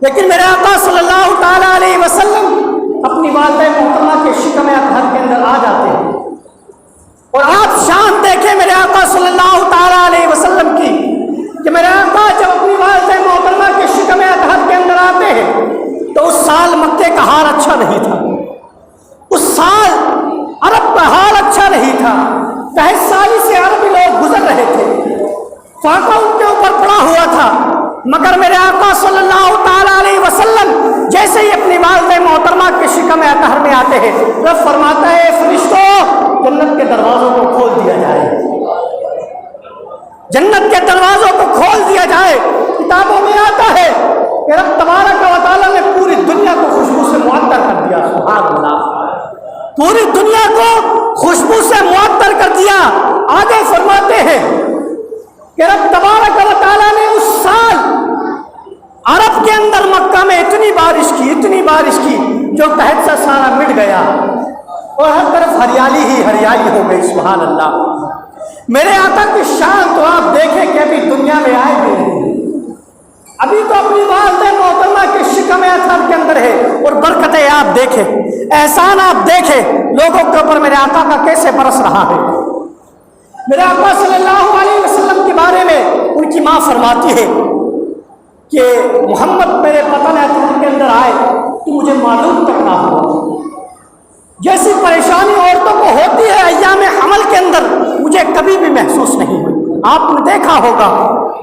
لیکن میرے آقا صلی اللہ تعالیٰ علیہ وسلم اپنی والدہ محترمہ کے شکم اطہر کے اندر آ جاتے ہیں، اور آپ شان دیکھیں میرے آقا صلی اللہ تعالیٰ علیہ وسلم کی کہ میرے آقا جب اپنی والدہ محترمہ کے شکم اطہر کے اندر آتے ہیں تو اس سال مکے کا حال اچھا نہیں تھا، اس سال عرب کا حال اچھا نہیں تھا، 60 سال سے عربی لوگ گزر رہے تھے، فاقہ ان کے اوپر پڑا ہوا تھا، مگر میرے آقا صلی اللہ تعالیٰ علیہ وسلم جیسے ہی اپنی والدہ محترمہ کے شکم اطہر میں آتے ہیں، رب فرماتا ہے فرشتوں جنت کے دروازوں کو کھول دیا جائے، جنت کے دروازوں کو کھول دیا جائے۔ کتابوں میں آتا ہے کہ رب تبارک و تعالیٰ نے پوری دنیا کو خوشبو سے معطر کر دیا، سبحان اللہ، پوری دنیا کو خوشبو سے معطر کر دیا۔ آگے فرماتے ہیں کہ رب تبارک و تعالیٰ نے اس سال عرب کے اندر مکہ میں اتنی بارش کی جو قحط سے سارا مٹ گیا اور ہر طرف ہریالی ہی ہریالی ہو گئی، سبحان اللہ۔ میرے آقا کی شان تو آپ دیکھیں کہ ابھی دنیا میں آئے بھی نہیں، ابھی تو اپنی والدہ محترمہ کے شکم اطہر کے اندر ہے، اور برکتیں آپ دیکھیں، احسان آپ دیکھیں لوگوں کے اوپر میرے آقا کا کیسے برس رہا ہے۔ میرے آقا صلی اللہ علیہ وسلم کے بارے میں ان کی ماں فرماتی ہے کہ محمد میرے بطن اطہر کے اندر آئے تو مجھے معلوم تک نہ ہوا، جیسی پریشانی عورتوں کو ہوتی ہے ایام حمل کے اندر مجھے کبھی بھی محسوس نہیں ہوئی۔ آپ نے دیکھا ہوگا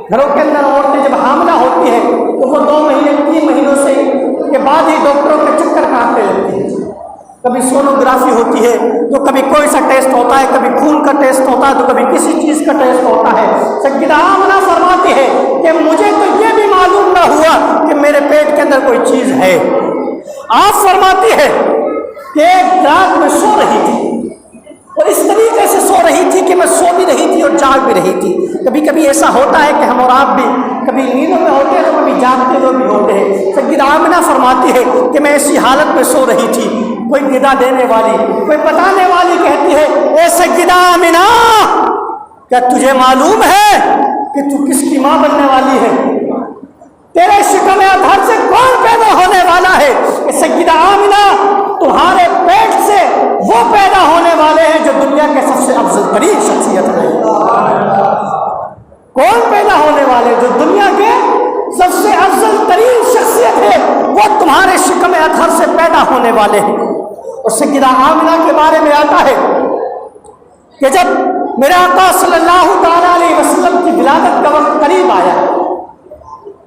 گھروں کے اندر عورتیں جب حاملہ ہوتی ہیں تو وہ 2 مہینے 3 مہینوں سے کے بعد ہی ڈاکٹروں کے چکر کاٹنے لگتی ہیں، کبھی سونوگرافی ہوتی ہے تو کبھی کوئی سا ٹیسٹ ہوتا ہے، کبھی خون کا ٹیسٹ ہوتا ہے تو کبھی کسی چیز کا ٹیسٹ ہوتا ہے۔ سیدہ آمنہ فرماتی ہے کہ مجھے تو یہ بھی معلوم نہ ہوا کہ میرے پیٹ کے اندر کوئی چیز ہے۔ آپ فرماتی ہے کہ ایک رات میں سو رہی تھی اور اس طریقے سے سو رہی تھی کہ میں سو بھی رہی تھی اور جاگ بھی رہی تھی۔ کبھی کبھی ایسا ہوتا ہے کہ ہم اور آپ بھی کبھی نیندوں میں ہوتے ہیں تو کبھی جاگتے ہوئے بھی ہوتے ہیں۔ سیدہ آمنہ فرماتی ہے کہ میں ایسی حالت میں سو رہی تھی، کوئی ندا دینے والی، کوئی بتانے والی کہتی ہے اے سیدہ آمنہ کیا تجھے معلوم ہے کہ تو کس کی ماں بننے والی ہے؟ تیرے شکم اطہر سے کون پیدا ہونے والا ہے؟ کہ سیدہ آمنہ تمہارے پیٹ سے وہ پیدا ہونے والے ہیں جو دنیا کے سب سے افضل ترین شخصیت ہے۔ کون پیدا ہونے والے جو دنیا کے سب سے افضل ترین شخصیت ہے وہ تمہارے شکم اطہر سے پیدا ہونے والے ہیں۔ اور سیدہ آمنہ کے بارے میں آتا ہے کہ جب میرے آقا صلی اللہ تعالیٰ علیہ وسلم کی ولادت کا وقت قریب آیا،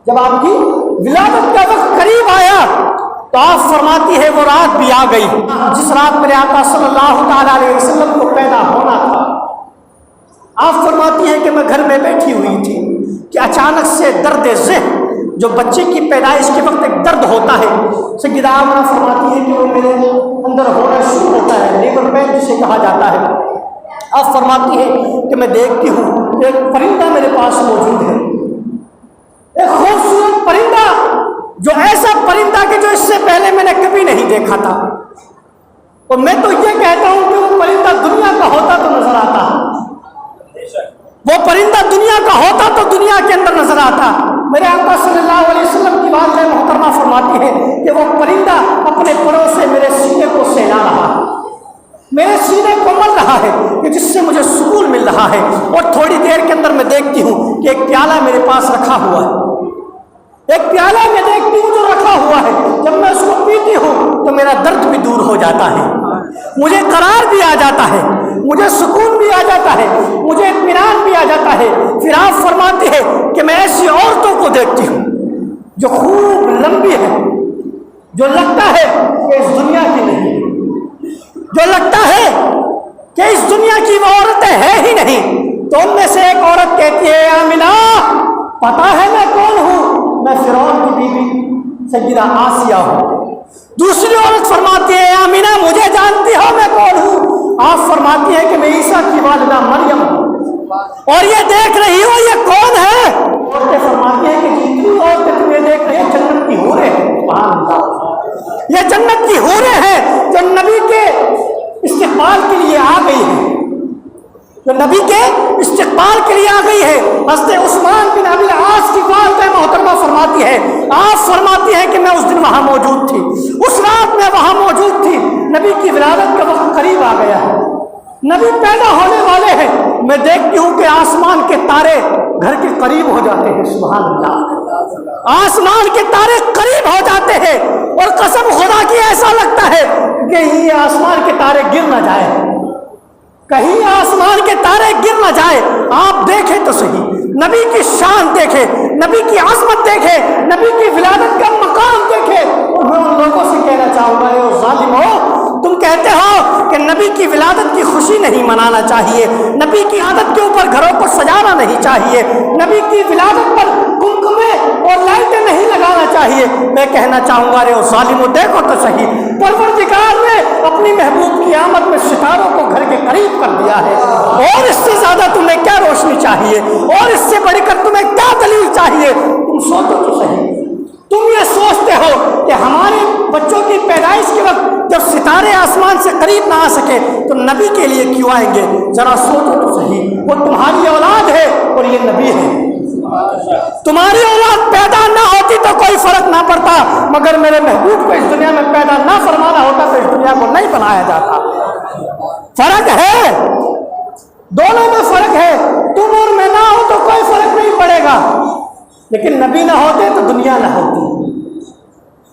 جب آپ کی ولادت کا وقت قریب آیا تو آپ فرماتی ہے وہ رات بھی آ گئی جس رات میرے آقا صلی اللہ تعالیٰ علیہ وسلم کو پیدا ہونا تھا۔ آپ فرماتی ہے کہ میں گھر میں بیٹھی ہوئی تھی کہ اچانک سے درد ذہن جو بچے کی پیدائش کے وقت ایک درد ہوتا ہے، سیدہ آمنہ فرماتی ہے کہ وہ میرے اندر ہونا شروع ہوتا ہے، لیبر پین جسے کہا جاتا ہے۔ آپ فرماتی ہے کہ میں دیکھتی ہوں ایک پرندہ میرے پاس موجود ہے، ایک خوبصورت پرندہ، جو ایسا پرندہ کہ جو اس سے پہلے میں نے کبھی نہیں دیکھا تھا، اور میں تو یہ کہتا ہوں کہ وہ پرندہ دنیا کا ہوتا تو نظر آتا، وہ پرندہ دنیا کا ہوتا تو دنیا کے اندر نظر آتا۔ میرے آقا صلی اللہ علیہ وسلم کی والدہ محترمہ فرماتی ہے کہ وہ پرندہ اپنے پروں سے میرے سینے کو سہلا رہا ہے، میرے سینے کو مل رہا ہے کہ جس سے مجھے سکون مل رہا ہے، اور تھوڑی دیر کے اندر میں دیکھتی ہوں کہ ایک پیالہ میرے پاس رکھا ہوا ہے، ایک پیالہ میں دیکھتی ہوں جو رکھا ہوا ہے، جب میں اس کو پیتی ہوں تو میرا درد بھی دور ہو جاتا ہے، مجھے قرار بھی آ جاتا ہے، مجھے سکون بھی آ جاتا ہے، مجھے اطمینان بھی آ جاتا ہے۔ پھر آپ فرماتی ہے کہ میں ایسی عورتوں کو دیکھتی ہوں جو خوب لمبی ہے، جو لگتا ہے کہ اس دنیا کی نہیں، جو لگتا ہے کہ اس دنیا کی وہ عورتیں ہیں ہی نہیں۔ تو ان میں سے ایک عورت کہتی ہے آمنہ پتہ ہے میں کون ہوں؟ میں فرعون کی بیوی سیدہ آسیہ ہوں۔ دوسری عورت فرماتی ہے آمنہ مجھے جانتی ہو میں کون ہوں؟ آپ فرماتی ہے کہ میں عیسیٰ کی والدہ مریم ہوں۔ اور یہ دیکھ رہی ہو یہ کون ہے؟ عورتیں فرماتی ہیں کہ جتنی عورتیں تمہیں دیکھ رہی ہیں جنت کی حوریں ہیں، سبحان اللہ، یہ جنت کی حوریں ہیں جو نبی کے استقبال کے لیے آ گئی ہیں، جو نبی کے استقبال استقبال کے لیے آ گئی ہے۔ حضرت عثمان بن ابی العاص کی والدہ محترمہ فرماتی ہے، آپ فرماتی ہیں کہ میں اس دن وہاں موجود تھی، اس رات میں وہاں موجود تھی، نبی کی ولادت کا وقت قریب آ گیا ہے، نبی پیدا ہونے والے ہیں، میں دیکھتی ہوں کہ آسمان کے تارے گھر کے قریب ہو جاتے ہیں۔ سبحان اللہ، آسمان کے تارے قریب ہو جاتے ہیں، اور قسم خدا کی ایسا لگتا ہے کہ یہ آسمان کے تارے گر نہ جائے، کہیں آسمان کے تارے گر نہ جائے۔ آپ دیکھیں تو صحیح، نبی کی شان دیکھیں، نبی کی عظمت دیکھیں، نبی کی ولادت کا مقام دیکھیں۔ اور میں ان لوگوں سے کہنا چاہوں گا، اے ظالمو، تم کہتے ہو کہ نبی کی ولادت کی خوشی نہیں منانا چاہیے، نبی کی عادت کے اوپر گھروں کو سجانا نہیں چاہیے، نبی کی ولادت پر کمکمے اور لائٹیں نہیں لگانا چاہیے۔ میں کہنا چاہوں گا، ارے ظالمو، دیکھو تو صحیح، پروردگار نے اپنی محبوب کی آمد میں ستاروں کو گھر کے قریب کر دیا ہے، اور اس سے زیادہ تمہیں کیا روشنی چاہیے، اور اس سے بڑھ کر تمہیں کیا دلیل چاہیے؟ تم سوچو تو صحیح، تم یہ سوچتے ہو کہ ہمارے بچوں کی پیدائش کے وقت جب ستارے آسمان سے قریب نہ آ سکے تو نبی کے لیے کیوں آئیں گے؟ ذرا سوچو تو صحیح، وہ تمہاری اولاد ہے اور یہ نبی ہے۔ تمہاری اولاد پیدا نہ ہوتی تو کوئی فرق نہ پڑتا، مگر میرے محبوب کو اس دنیا میں پیدا نہ فرمانا ہوتا تو اس دنیا کو نہیں بنایا جاتا۔ فرق ہے، دونوں میں فرق ہے، تم اور میں نہ ہو تو کوئی فرق نہیں پڑے گا، لیکن نبی نہ ہوتے تو دنیا نہ ہوتی۔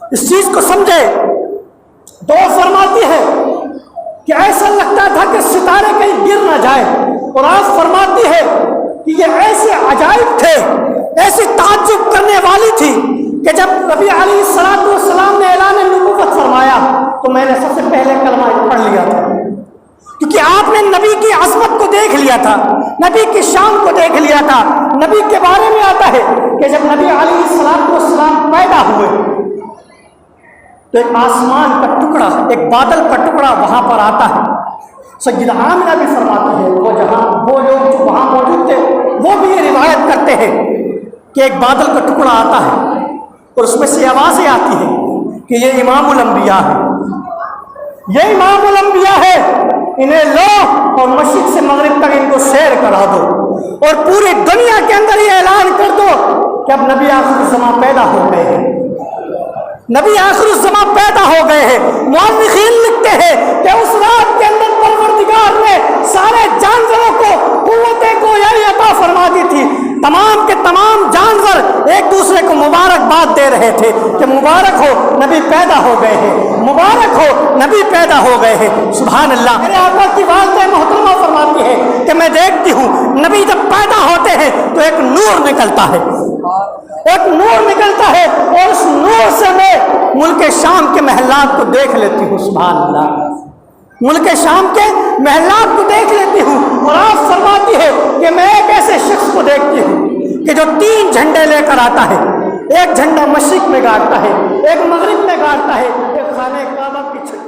اس چیز کو سمجھے تو فرماتی ہے کہ ایسا لگتا تھا کہ ستارے کہیں گر نہ جائے، اور آپ فرماتی ہے کہ یہ ایسے عجائب تھے، ایسی تعجب کرنے والی تھی کہ جب نبی علیہ السلام نے اعلان نبوت فرمایا تو میں نے سب سے پہلے کلمہ پڑھ لیا تھا، کیونکہ آپ نے نبی کی عظمت کو دیکھ لیا تھا، نبی کی شان کو دیکھ لیا تھا۔ نبی کے بارے میں آتا ہے کہ جب نبی علیہ السلام پیدا ہوئے تو ایک آسمان کا ٹکڑا، ایک بادل کا ٹکڑا وہاں پر آتا ہے۔ سیدہ آمنہ بھی فرماتے ہیں، وہ لوگ جو وہاں موجود تھے وہ بھی یہ روایت کرتے ہیں کہ ایک بادل کا ٹکڑا آتا ہے اور اس میں سے آوازیں آتی ہیں کہ یہ امام الانبیاء ہے، یہ امام الانبیاء ہے، انہیں لو اور مشرق سے مغرب تک ان کو سیر کرا دو، اور پوری دنیا کے اندر یہ اعلان کر دو کہ اب نبی آخر الزمان پیدا ہو گئے ہیں، نبی آخر الزمان پیدا ہو گئے ہیں۔ مورخین لکھتے ہیں کہ اس رات کے اندر پروردگار نے سارے جانوروں کو قوت گویائی عطا فرما دی تھی، تمام کے تمام جانور ایک دوسرے کو مبارکباد دے رہے تھے کہ مبارک ہو نبی پیدا ہو گئے ہیں، مبارک ہو نبی پیدا ہو گئے ہیں۔ سبحان اللہ، میرے آقا کی والدہ محترمہ فرماتی ہے کہ میں دیکھتی ہوں نبی جب پیدا ہوتے ہیں تو ایک نور نکلتا ہے، ایک نور نکلتا ہے، اور اس نور سے میں ملک شام کے محلات کو دیکھ لیتی ہوں۔ سبحان اللہ، ملک شام کے محلات کو دیکھ لیتی ہوں، اور آپ فرماتی ہے کہ میں ایک ایسے شخص کو دیکھتی ہوں کہ جو 3 جھنڈے لے کر آتا ہے، ایک جھنڈا مشرق میں گاڑتا ہے، ایک مغرب میں گاڑتا ہے، ایک خانہ کعبہ کی چھت